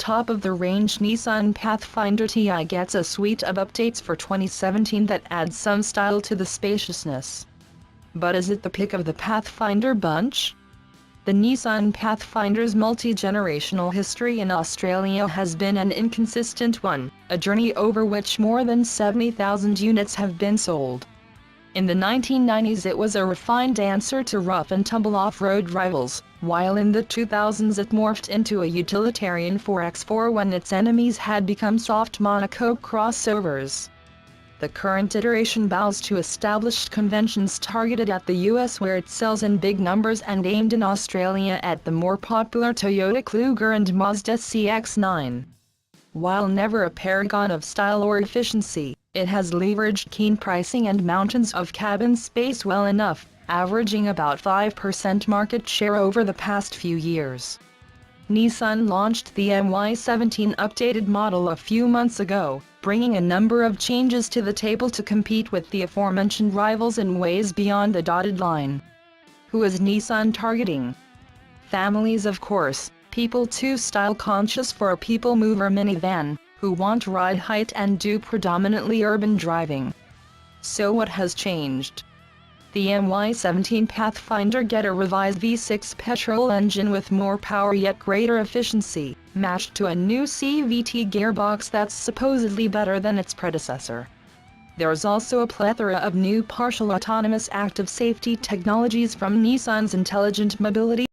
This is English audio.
top-of-the-range Nissan Pathfinder Ti gets a suite of updates for 2017 that adds some style to the spaciousness. But is it the pick of the Pathfinder bunch? The Nissan Pathfinder's multi-generational history in Australia has been an inconsistent one, a journey over which more than 70,000 units have been sold. In the 1990s it was a refined answer to rough-and-tumble off-road rivals, while in the 2000s it morphed into a utilitarian 4x4 when its enemies had become soft monocoque crossovers. The current iteration bows to established conventions targeted at the US where it sells in big numbers and aimed in Australia at the more popular Toyota Kluger and Mazda CX-9. While never a paragon of style or efficiency, it has leveraged keen pricing and mountains of cabin space well enough, averaging about 5% market share over the past few years. Nissan launched the MY17 updated model a few months ago, bringing a number of changes to the table to compete with the aforementioned rivals in ways beyond the dotted line. Who is Nissan targeting? Families, of course, people too style conscious for a people mover minivan, who want ride height and do predominantly urban driving. So what has changed? The MY17 Pathfinder gets a revised V6 petrol engine with more power yet greater efficiency, matched to a new CVT gearbox that's supposedly better than its predecessor. There's also a plethora of new partial autonomous active safety technologies from Nissan's Intelligent Mobility